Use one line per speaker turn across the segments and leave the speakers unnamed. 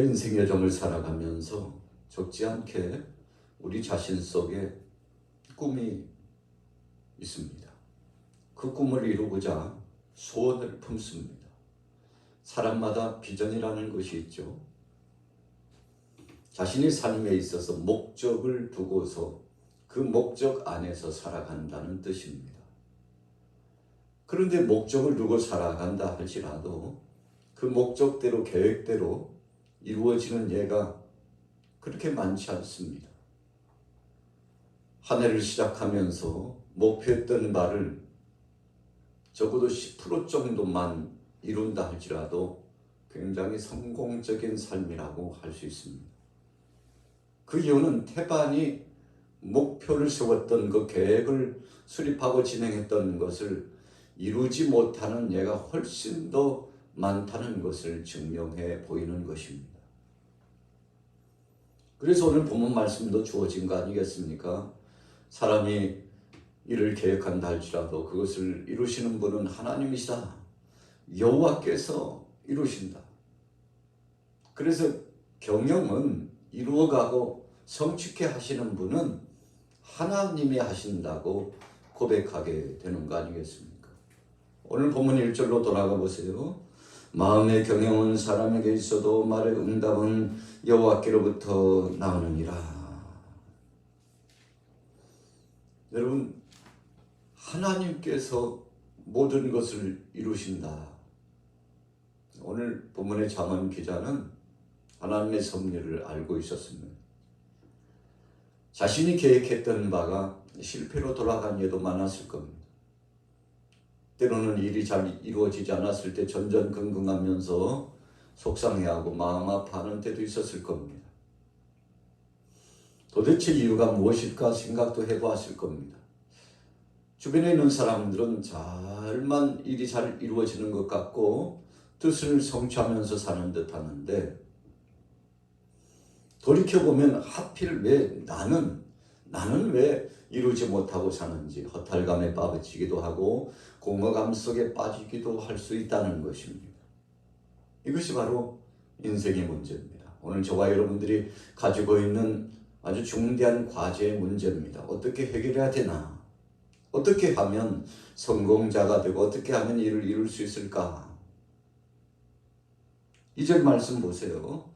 인생 여정을 살아가면서 적지 않게 우리 자신 속에 꿈이 있습니다. 그 꿈을 이루고자 소원을 품습니다. 사람마다 비전이라는 것이 있죠. 자신의 삶에 있어서 목적을 두고서 그 목적 안에서 살아간다는 뜻입니다. 그런데 목적을 두고 살아간다 할지라도 그 목적대로 계획대로 이루어지는 예가 그렇게 많지 않습니다. 한 해를 시작하면서 목표했던 바를 적어도 10% 정도만 이룬다 할지라도 굉장히 성공적인 삶이라고 할 수 있습니다. 그 이유는 태반이 목표를 세웠던 그 계획을 수립하고 진행했던 것을 이루지 못하는 예가 훨씬 더 많다는 것을 증명해 보이는 것입니다. 그래서 오늘 본문 말씀도 주어진 거 아니겠습니까? 사람이 일을 계획한다 할지라도 그것을 이루시는 분은 하나님이시다. 여호와께서 이루신다. 그래서 경영은 이루어가고 성취케 하시는 분은 하나님이 하신다고 고백하게 되는 거 아니겠습니까? 오늘 본문 1절로 돌아가 보세요. 마음의 경영은 사람에게 있어도 말의 응답은 여호와께로부터 나오느니라. 여러분, 하나님께서 모든 것을 이루신다. 오늘 본문의 잠언 기자는 하나님의 섭리를 알고 있었습니다. 자신이 계획했던 바가 실패로 돌아간 예도 많았을 겁니다. 때로는 일이 잘 이루어지지 않았을 때 전전긍긍하면서 속상해하고 마음 아파하는 때도 있었을 겁니다. 도대체 이유가 무엇일까 생각도 해보았을 겁니다. 주변에 있는 사람들은 잘만 일이 잘 이루어지는 것 같고 뜻을 성취하면서 사는 듯 하는데 돌이켜보면 하필 왜 나는 왜 이루지 못하고 사는지 허탈감에 빠지기도 하고 공허감 속에 빠지기도 할 수 있다는 것입니다. 이것이 바로 인생의 문제입니다. 오늘 저와 여러분들이 가지고 있는 아주 중대한 과제의 문제입니다. 어떻게 해결해야 되나? 어떻게 하면 성공자가 되고 어떻게 하면 이를 이룰 수 있을까? 2절 말씀 보세요.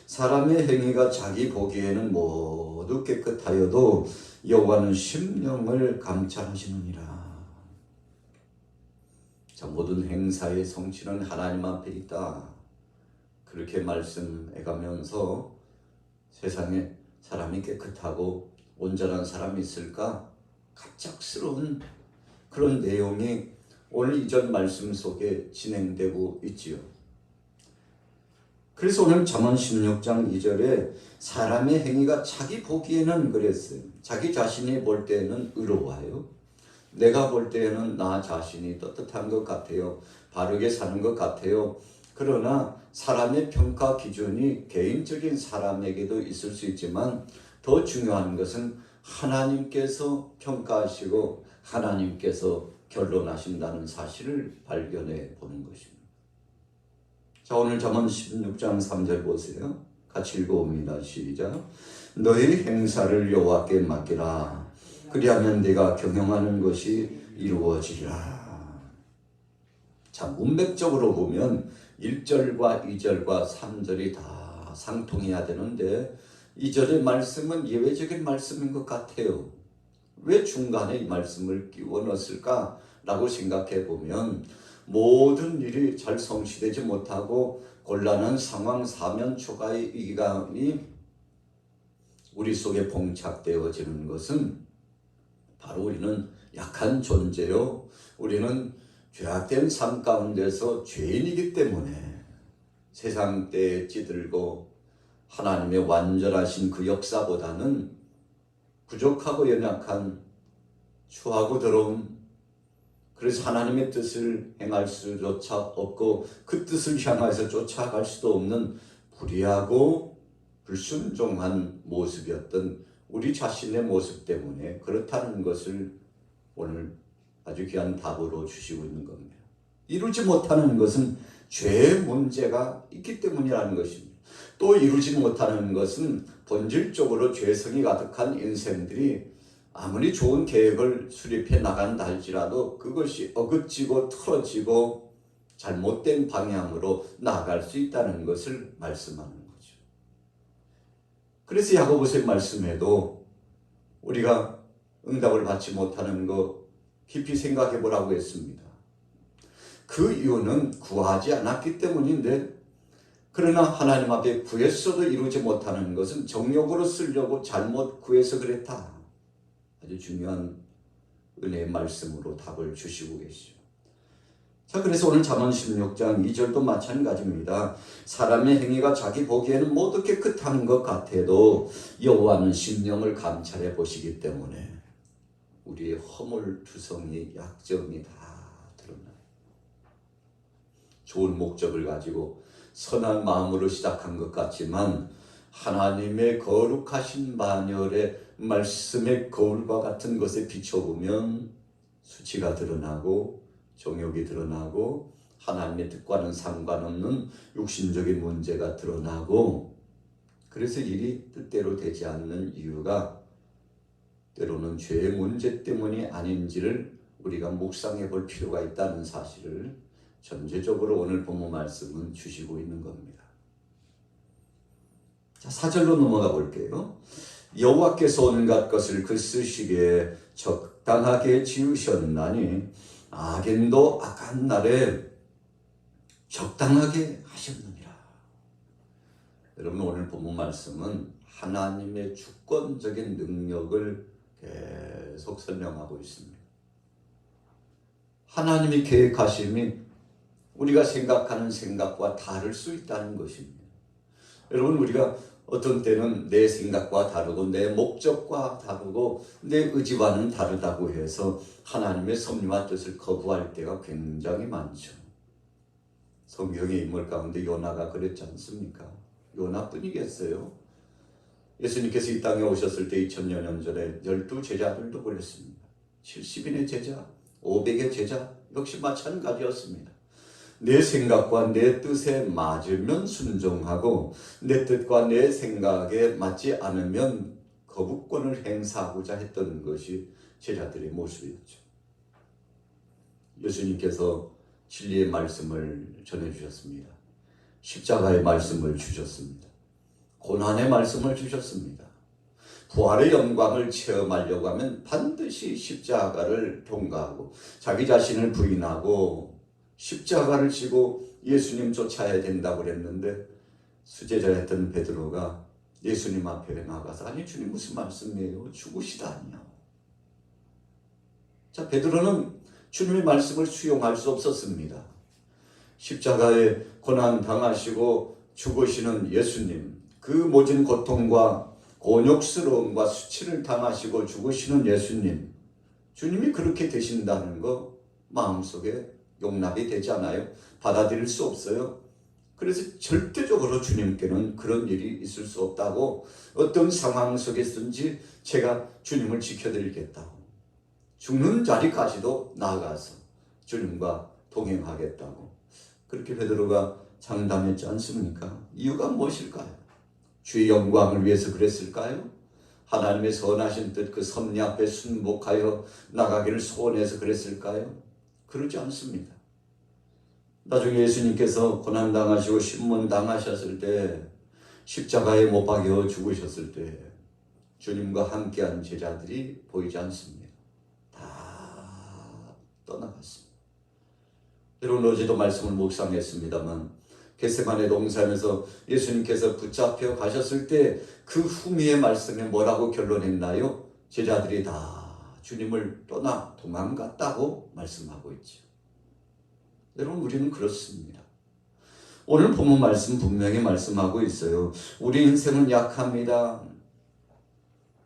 사람의 행위가 자기 보기에는 모두 깨끗하여도 여호와는 심령을 감찰하시느니라. 자, 모든 행사의 성취는 하나님 앞에 있다. 그렇게 말씀해가면서 세상에 사람이 깨끗하고 온전한 사람이 있을까? 갑작스러운 그런 내용이 오늘 이전 말씀 속에 진행되고 있지요. 그래서 오늘 잠언 16장 2절에 사람의 행위가 자기 보기에는 그랬어요. 자기 자신이 볼 때는 의로워요. 내가 볼 때에는 나 자신이 떳떳한 것 같아요. 바르게 사는 것 같아요. 그러나 사람의 평가 기준이 개인적인 사람에게도 있을 수 있지만 더 중요한 것은 하나님께서 평가하시고 하나님께서 결론하신다는 사실을 발견해 보는 것입니다. 자, 오늘 잠언 16장 3절 보세요. 같이 읽어봅니다. 시작. 너희 행사를 여호와께 맡기라. 그리하면 네가 경영하는 것이 이루어지리라. 자, 문맥적으로 보면 1절과 2절과 3절이 다 상통해야 되는데 2절의 말씀은 예외적인 말씀인 것 같아요. 왜 중간에 이 말씀을 끼워 넣었을까? 라고 생각해 보면 모든 일이 잘 성취되지 못하고 곤란한 상황, 사면 초가의 위기감이 우리 속에 봉착되어지는 것은 바로 우리는 약한 존재요. 우리는 죄악된 삶 가운데서 죄인이기 때문에 세상 때에 찌들고 하나님의 완전하신 그 역사보다는 부족하고 연약한 추하고 더러운, 그래서 하나님의 뜻을 행할 수조차 없고 그 뜻을 향해서 쫓아갈 수도 없는 불의하고 불순종한 모습이었던 우리 자신의 모습 때문에 그렇다는 것을 오늘 아주 귀한 답으로 주시고 있는 겁니다. 이루지 못하는 것은 죄의 문제가 있기 때문이라는 것입니다. 또 이루지 못하는 것은 본질적으로 죄성이 가득한 인생들이 아무리 좋은 계획을 수립해 나간다 할지라도 그것이 어긋지고 틀어지고 잘못된 방향으로 나아갈 수 있다는 것을 말씀하는 거죠. 그래서 야고보서의 말씀에도 우리가 응답을 받지 못하는 것 깊이 생각해 보라고 했습니다. 그 이유는 구하지 않았기 때문인데, 그러나 하나님 앞에 구했어도 이루지 못하는 것은 정욕으로 쓰려고 잘못 구해서 그랬다. 아주 중요한 은혜의 말씀으로 답을 주시고 계시죠. 자, 그래서 오늘 잠언 16장 2절도 마찬가지입니다. 사람의 행위가 자기 보기에는 모두 깨끗한 것 같아도 여호와는 심령을 감찰해 보시기 때문에 우리의 허물투성이 약점이 다 드러나요. 좋은 목적을 가지고 선한 마음으로 시작한 것 같지만 하나님의 거룩하신 반열의 말씀의 거울과 같은 것에 비춰보면 수치가 드러나고 정욕이 드러나고 하나님의 뜻과는 상관없는 육신적인 문제가 드러나고, 그래서 일이 뜻대로 되지 않는 이유가 때로는 죄의 문제 때문이 아닌지를 우리가 묵상해 볼 필요가 있다는 사실을 전체적으로 오늘 본문 말씀은 주시고 있는 겁니다. 자, 4절로 넘어가 볼게요. 여호와께서 온갖 것을 그 쓰시기에 적당하게 지으셨나니 악인도 악한 날에 적당하게 하셨느니라. 여러분, 오늘 본문 말씀은 하나님의 주권적인 능력을 계속 설명하고 있습니다. 하나님이 계획하심이 우리가 생각하는 생각과 다를 수 있다는 것입니다. 여러분, 우리가 어떤 때는 내 생각과 다르고 내 목적과 다르고 내 의지와는 다르다고 해서 하나님의 섭리와 뜻을 거부할 때가 굉장히 많죠. 성경의 인물 가운데 요나가 그랬지 않습니까? 요나뿐이겠어요? 예수님께서 이 땅에 오셨을 때 2000여 년 전에 12제자들도 그랬습니다. 70인의 제자, 500의 제자 역시 마찬가지였습니다. 내 생각과 내 뜻에 맞으면 순종하고 내 뜻과 내 생각에 맞지 않으면 거부권을 행사하고자 했던 것이 제자들의 모습이었죠. 예수님께서 진리의 말씀을 전해주셨습니다. 십자가의 말씀을 주셨습니다. 고난의 말씀을 주셨습니다. 부활의 영광을 체험하려고 하면 반드시 십자가를 통과하고 자기 자신을 부인하고 십자가를 지고 예수님 쫓아야 된다고 그랬는데, 수제자였던 베드로가 예수님 앞에 나가서 아니 주님 무슨 말씀이에요? 죽으시다니요. 자, 베드로는 주님의 말씀을 수용할 수 없었습니다. 십자가에 고난 당하시고 죽으시는 예수님, 그 모진 고통과 곤욕스러움과 수치를 당하시고 죽으시는 예수님, 주님이 그렇게 되신다는 거 마음속에 용납이 되지 않아요. 받아들일 수 없어요. 그래서 절대적으로 주님께는 그런 일이 있을 수 없다고, 어떤 상황 속에서든지 제가 주님을 지켜드리겠다고, 죽는 자리까지도 나아가서 주님과 동행하겠다고 그렇게 베드로가 장담했지 않습니까? 이유가 무엇일까요? 주의 영광을 위해서 그랬을까요? 하나님의 선하신 뜻 그 섭리 앞에 순복하여 나가기를 소원해서 그랬을까요? 그렇지 않습니다. 나중에 예수님께서 고난당하시고 신문당하셨을 때, 십자가에 못 박여 죽으셨을 때 주님과 함께한 제자들이 보이지 않습니다. 다 떠나갔습니다. 여러분, 어제도 말씀을 묵상했습니다만 겟세마네 동산에서 예수님께서 붙잡혀 가셨을 때 그 후미의 말씀에 뭐라고 결론했나요? 제자들이 다 주님을 떠나 도망갔다고 말씀하고 있죠. 여러분, 우리는 그렇습니다. 오늘 본문 말씀 분명히 말씀하고 있어요. 우리 인생은 약합니다.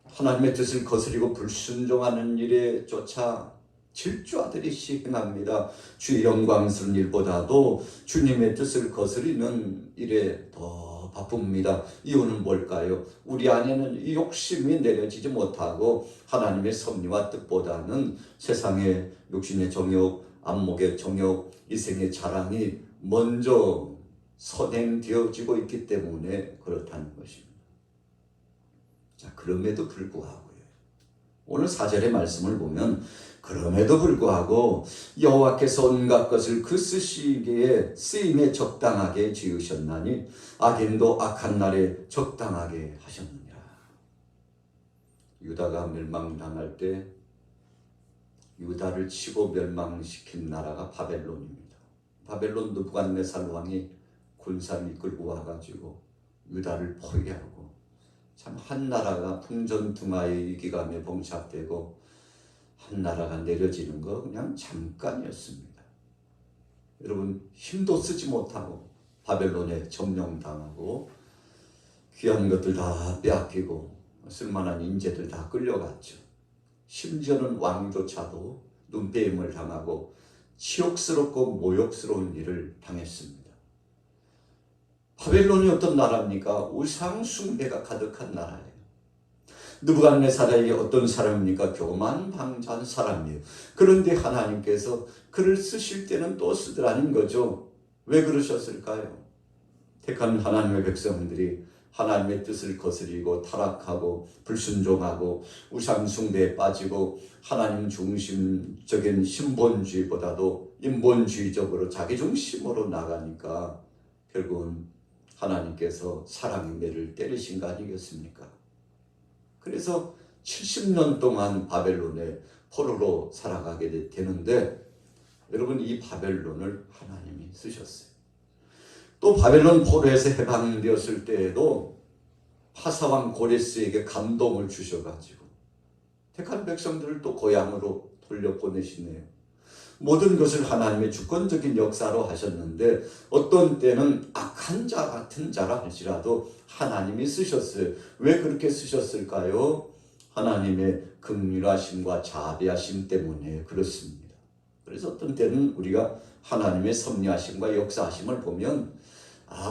하나님의 뜻을 거스리고 불순종하는 일에 쫓아 질주하듯이 행합니다. 주의 영광스러운 일보다도 주님의 뜻을 거스리는 일에 더 바쁩니다. 이유는 뭘까요? 우리 안에는 이 욕심이 내려지지 못하고 하나님의 섭리와 뜻보다는 세상의 육신의 정욕, 안목의 정욕, 이생의 자랑이 먼저 선행되어지고 있기 때문에 그렇다는 것입니다. 자, 그럼에도 불구하고요. 오늘 4절의 말씀을 보면 그럼에도 불구하고 여호와께서 온갖 것을 그 쓰시기에 쓰임에 적당하게 지으셨나니 악인도 악한 날에 적당하게 하셨느니라. 유다가 멸망당할 때 유다를 치고 멸망시킨 나라가 바벨론입니다. 바벨론 느부갓네살 왕이 군사를 이끌고 와가지고 유다를 포위하고 참 한 나라가 풍전등화의 기감에 봉착되고 한 나라가 내려지는 거 그냥 잠깐이었습니다. 여러분 힘도 쓰지 못하고 바벨론에 점령당하고 귀한 것들 다 빼앗기고 쓸만한 인재들 다 끌려갔죠. 심지어는 왕조차도 눈배임을 당하고 치욕스럽고 모욕스러운 일을 당했습니다. 바벨론이 어떤 나라입니까? 우상 숭배가 가득한 나라예요. 느부갓네살이 어떤 사람입니까? 교만방자한 사람이에요. 그런데 하나님께서 그를 쓰실 때는 또 쓰더라는 거죠. 왜 그러셨을까요? 택한 하나님의 백성들이 하나님의 뜻을 거스리고 타락하고 불순종하고 우상 숭배에 빠지고 하나님 중심적인 신본주의보다도 인본주의적으로 자기 중심으로 나가니까 결국은 하나님께서 사랑의 매를 때리신 거 아니겠습니까? 그래서 70년 동안 바벨론의 포로로 살아가게 되는데 여러분 이 바벨론을 하나님이 쓰셨어요. 또 바벨론 포로에서 해방되었을 때에도 파사왕 고레스에게 감동을 주셔가지고 택한 백성들을 또 고향으로 돌려보내시네요. 모든 것을 하나님의 주권적인 역사로 하셨는데 어떤 때는 악한 자 같은 자라 할지라도 하나님이 쓰셨어요. 왜 그렇게 쓰셨을까요? 하나님의 긍휼하심과 자비하심 때문에 그렇습니다. 그래서 어떤 때는 우리가 하나님의 섭리하심과 역사하심을 보면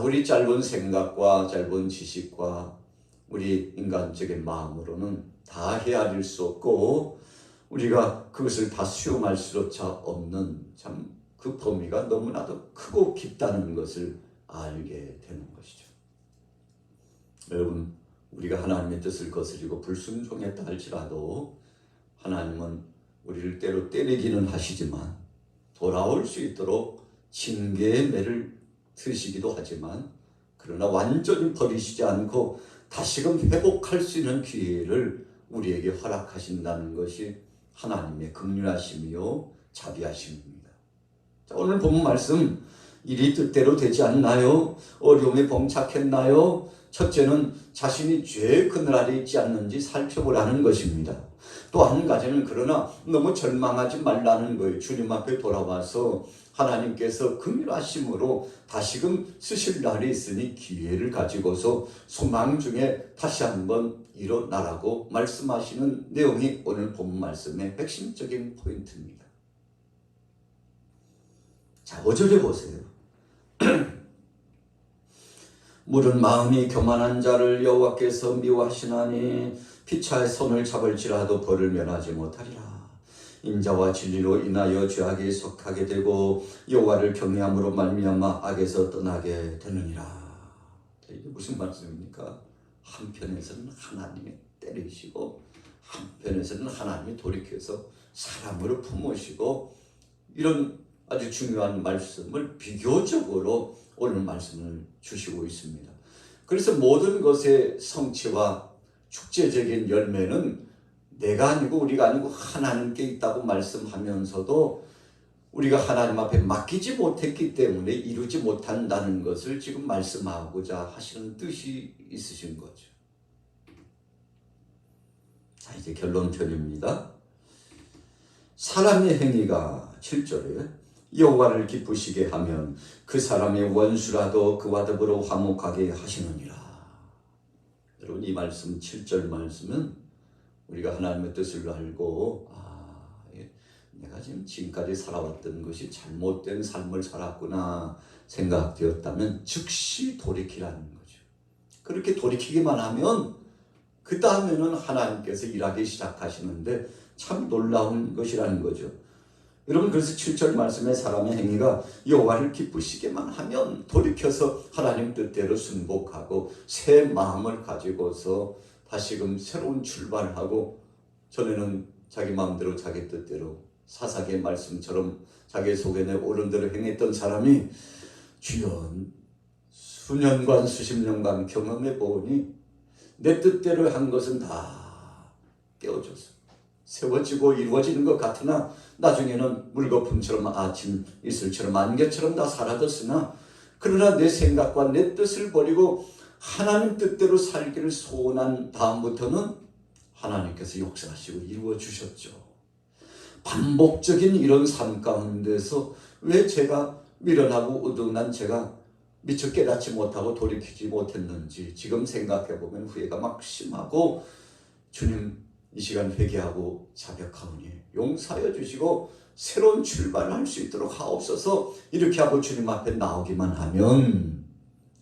우리 짧은 생각과 짧은 지식과 우리 인간적인 마음으로는 다 헤아릴 수 없고 우리가 그것을 다 수용할 수조차 없는 참 그 범위가 너무나도 크고 깊다는 것을 알게 되는 것이죠. 여러분 우리가 하나님의 뜻을 거스리고 불순종했다 할지라도 하나님은 우리를 때로 때리기는 하시지만 돌아올 수 있도록 징계의 매를 드시기도 하지만 그러나 완전히 버리시지 않고 다시금 회복할 수 있는 기회를 우리에게 허락하신다는 것이 하나님의 긍휼하심이요 자비하심입니다. 자, 오늘 본 말씀 일이 뜻대로 되지 않나요? 어려움에 봉착했나요? 첫째는 자신이 죄의 그늘 아래 있지 않는지 살펴보라는 것입니다. 또 한 가지는 그러나 너무 절망하지 말라는 거예요. 주님 앞에 돌아와서 하나님께서 긍휼하심으로 다시금 쓰실 날이 있으니 기회를 가지고서 소망 중에 다시 한번 일어나라고 말씀하시는 내용이 오늘 본 말씀의 핵심적인 포인트입니다. 자, 5절에 보세요. 물은 마음이 교만한 자를 여호와께서 미워하시나니 피차의 손을 잡을지라도 벌을 면하지 못하리라. 인자와 진리로 인하여 죄악에 속하게 되고 여호와를 경외함으로 말미암아 악에서 떠나게 되느니라. 이게 무슨 말씀입니까? 한편에서는 하나님이 때리시고 한편에서는 하나님이 돌이켜서 사람으로 품으시고 이런 아주 중요한 말씀을 비교적으로 오늘 말씀을 주시고 있습니다. 그래서 모든 것의 성취와 축제적인 열매는 내가 아니고 우리가 아니고 하나님께 있다고 말씀하면서도 우리가 하나님 앞에 맡기지 못했기 때문에 이루지 못한다는 것을 지금 말씀하고자 하시는 뜻이 있으신 거죠. 자, 이제 결론편입니다. 사람의 행위가 7절에 여호와를 기쁘시게 하면 그 사람의 원수라도 그와 더불어 화목하게 하시느니라. 여러분 이 말씀 7절 말씀은 우리가 하나님의 뜻을 알고 내가 지금까지 살아왔던 것이 잘못된 삶을 살았구나 생각되었다면 즉시 돌이키라는 거죠. 그렇게 돌이키기만 하면 그 다음에는 하나님께서 일하기 시작하시는데 참 놀라운 것이라는 거죠. 여러분 그래서 7절 말씀에 사람의 행위가 여호와를 기쁘시게만 하면 돌이켜서 하나님 뜻대로 순복하고 새 마음을 가지고서 다시금 새로운 출발하고, 전에는 자기 마음대로 자기 뜻대로 사사기의 말씀처럼 자기 속에 내 옳은 대로 행했던 사람이 주여 수년간 수십 년간 경험해 보니 내 뜻대로 한 것은 다 깨어져서 세워지고 이루어지는 것 같으나 나중에는 물거품처럼 아침 이슬처럼 안개처럼 다 사라졌으나, 그러나 내 생각과 내 뜻을 버리고 하나님 뜻대로 살기를 소원한 다음부터는 하나님께서 역사하시고 이루어 주셨죠. 반복적인 이런 삶 가운데서 왜 제가 미련하고 우둔한 제가 미처 깨닫지 못하고 돌이키지 못했는지 지금 생각해 보면 후회가 막 심하고, 주님 이 시간 회개하고 자백하오니 용서하여 주시고 새로운 출발을 할 수 있도록 하옵소서. 이렇게 하고 주님 앞에 나오기만 하면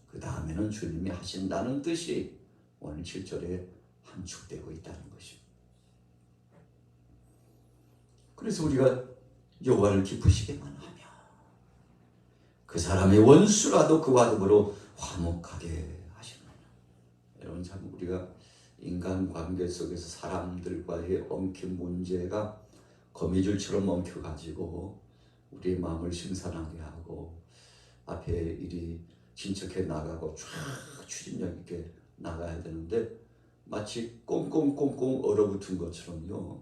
그 다음에는 주님이 하신다는 뜻이 오늘 7절에 함축되고 있다는 것입니다. 그래서 우리가 여호와를 기쁘시게만 하면 그 사람의 원수라도 그와 더불어 화목하게 하시느니라. 여러분 참 우리가 인간관계 속에서 사람들과의 엉킨 문제가 거미줄처럼 엉켜가지고 우리의 마음을 심산하게 하고 앞에 일이 진척해 나가고 쫙 추진력 있게 나가야 되는데 마치 꽁꽁꽁꽁 얼어붙은 것처럼요,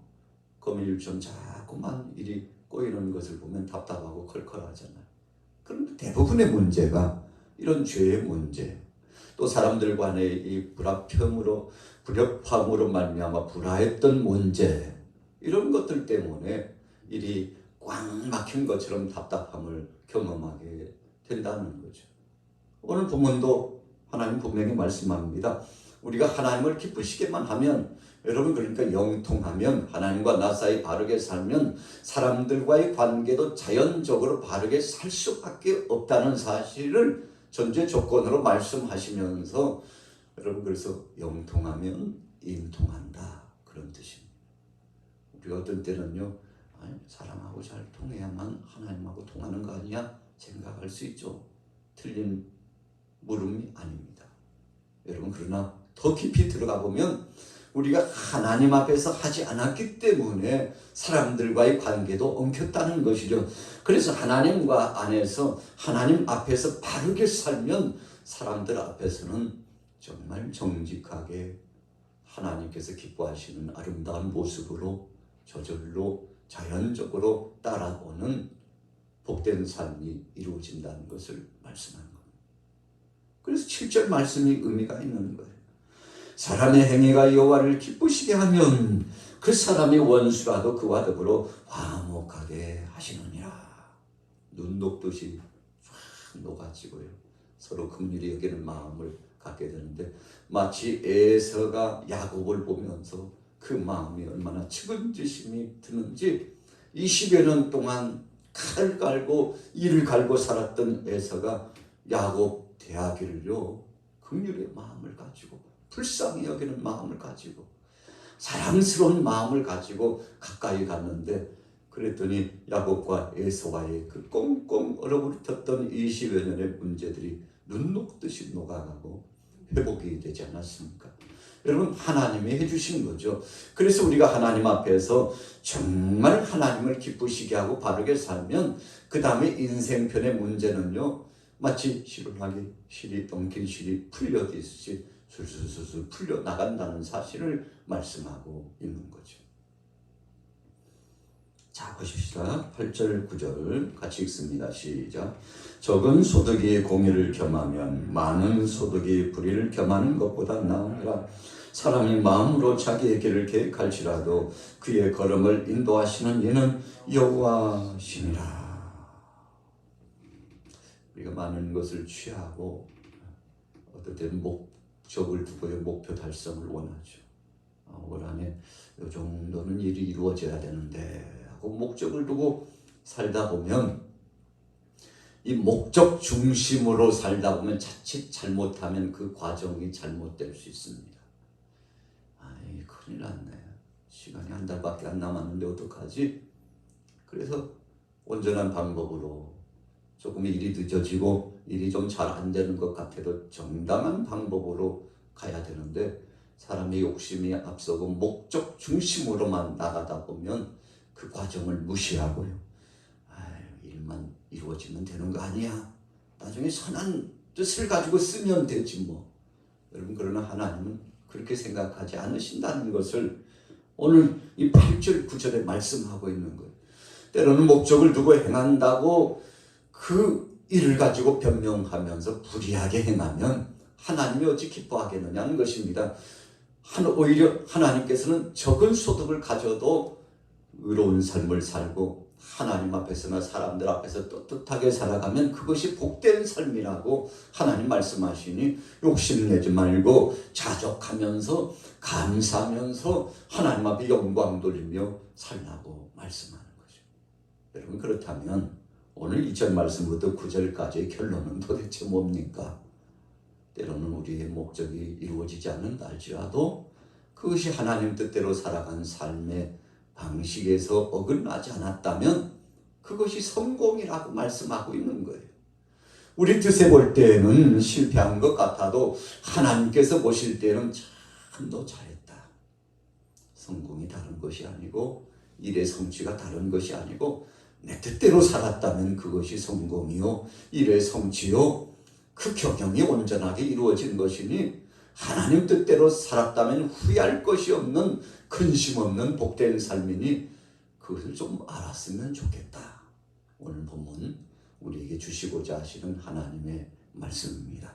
거미줄처럼 자꾸만 일이 꼬이는 것을 보면 답답하고 컬컬하잖아요. 그런데 대부분의 문제가 이런 죄의 문제, 또 사람들 간의 이 불협화음으로 말미암아 불화했던 문제, 이런 것들 때문에 일이 꽉 막힌 것처럼 답답함을 경험하게 된다는 거죠. 오늘 본문도 하나님 분명히 말씀합니다. 우리가 하나님을 기쁘시게만 하면, 여러분 그러니까 영통하면, 하나님과 나 사이 바르게 살면 사람들과의 관계도 자연적으로 바르게 살 수밖에 없다는 사실을 전제 조건으로 말씀하시면서, 여러분 그래서 영통하면 인통한다, 그런 뜻입니다. 우리가 어떤 때는요, 사람하고 잘 통해야만 하나님하고 통하는 거 아니야 생각할 수 있죠. 틀린 물음이 아닙니다. 여러분 그러나 더 깊이 들어가 보면 우리가 하나님 앞에서 하지 않았기 때문에 사람들과의 관계도 엉켰다는 것이죠. 그래서 하나님과 안에서 하나님 앞에서 바르게 살면 사람들 앞에서는 정말 정직하게 하나님께서 기뻐하시는 아름다운 모습으로 저절로 자연적으로 따라오는 복된 삶이 이루어진다는 것을 말씀하는 겁니다. 그래서 7절 말씀이 의미가 있는 거예요. 사람의 행위가 여호와를 기쁘시게 하면 그 사람의 원수라도 그와 더불어 화목하게 하시느니라. 눈 녹듯이 쫙 녹아지고요, 서로 긍휼히 여기는 마음을 갖게 되는데, 마치 에서가 야곱을 보면서 그 마음이 얼마나 측은지심이 드는지, 20여 년 동안 칼을 갈고 이를 갈고 살았던 에서가 야곱 대하기를요 긍휼의 마음을 가지고 불쌍히 여기는 마음을 가지고 사랑스러운 마음을 가지고 가까이 갔는데, 그랬더니 야곱과 에서와의 그 꽁꽁 얼어붙었던 20여 년의 문제들이 눈 녹듯이 녹아가고 회복이 되지 않았습니까? 여러분 하나님이 해주신 거죠. 그래서 우리가 하나님 앞에서 정말 하나님을 기쁘시게 하고 바르게 살면 그 다음에 인생편의 문제는요, 마치 실이 엉킨 실이 풀려듯이 술술술술 풀려나간다는 사실을 말씀하고 있는 거죠. 자, 보십시다. 8절 9절 같이 읽습니다. 시작. 적은 소득이 공의를 겸하면 많은 소득이 불의를 겸하는 것보다 나으니라. 사람이 마음으로 자기의 길을 계획할지라도 그의 걸음을 인도하시는 이는 여호와시니라. 우리가 많은 것을 취하고 어떨 때는 목적을 두고의 목표 달성을 원하죠. 올 한해 이 정도는 일이 이루어져야 되는데 하고 목적을 두고 살다 보면, 이 목적 중심으로 살다 보면 자칫 잘못하면 그 과정이 잘못될 수 있습니다. 큰일 났네. 시간이 한 달밖에 안 남았는데 어떡하지? 그래서 온전한 방법으로 조금 일이 늦어지고 일이 좀 잘 안 되는 것 같아도 정당한 방법으로 가야 되는데 사람의 욕심이 앞서고 목적 중심으로만 나가다 보면 그 과정을 무시하고요. 일만 이루어지면 되는 거 아니야. 나중에 선한 뜻을 가지고 쓰면 되지 뭐. 여러분, 그러나 하나님은 그렇게 생각하지 않으신다는 것을 오늘 이 8절 9절에 말씀하고 있는 거예요. 때로는 목적을 두고 행한다고 그 일을 가지고 변명하면서 불의하게 행하면 하나님이 어찌 기뻐하겠느냐는 것입니다. 오히려 하나님께서는 적은 소득을 가져도 의로운 삶을 살고 하나님 앞에서나 사람들 앞에서 떳떳하게 살아가면 그것이 복된 삶이라고 하나님 말씀하시니 욕심내지 말고 자족하면서 감사하면서 하나님 앞에 영광 돌리며 살라고 말씀하는 거죠. 여러분, 그렇다면 오늘 2절 말씀부터 9절까지의 결론은 도대체 뭡니까? 때로는 우리의 목적이 이루어지지 않는다 할지라도 그것이 하나님 뜻대로 살아간 삶의 방식에서 어긋나지 않았다면 그것이 성공이라고 말씀하고 있는 거예요. 우리 뜻에 볼 때는 실패한 것 같아도 하나님께서 보실 때는 참 너 잘했다. 성공이 다른 것이 아니고 일의 성취가 다른 것이 아니고 내 뜻대로 살았다면 그것이 성공이요 일의 성취요 그 경영이 온전하게 이루어진 것이니 하나님 뜻대로 살았다면 후회할 것이 없는 근심 없는 복된 삶이니 그것을 좀 알았으면 좋겠다. 오늘 본문 우리에게 주시고자 하시는 하나님의 말씀입니다.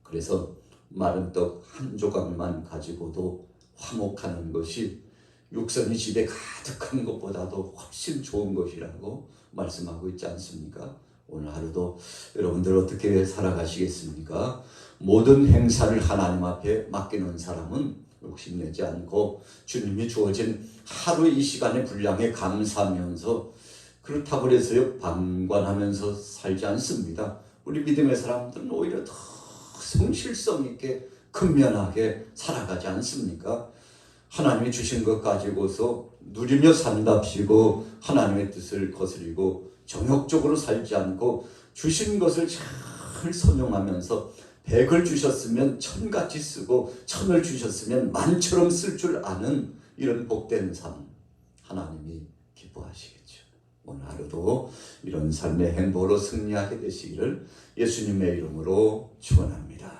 그래서 마른 떡 한 조각만 가지고도 화목하는 것이 육선이 집에 가득한 것보다도 훨씬 좋은 것이라고 말씀하고 있지 않습니까? 오늘 하루도 여러분들 어떻게 살아가시겠습니까? 모든 행사를 하나님 앞에 맡기는 사람은 욕심내지 않고 주님이 주어진 하루 이 시간의 분량에 감사하면서 그렇다고 해서요 방관하면서 살지 않습니다. 우리 믿음의 사람들은 오히려 더 성실성 있게 근면하게 살아가지 않습니까? 하나님이 주신 것 가지고서 누리며 산답시고 하나님의 뜻을 거스리고 정욕적으로 살지 않고 주신 것을 잘 선용하면서 100을 주셨으면 1000같이 쓰고 1000을 주셨으면 만처럼 쓸 줄 아는 이런 복된 삶 하나님이 기뻐하시겠죠. 오늘 하루도 이런 삶의 행보로 승리하게 되시기를 예수님의 이름으로 축원합니다.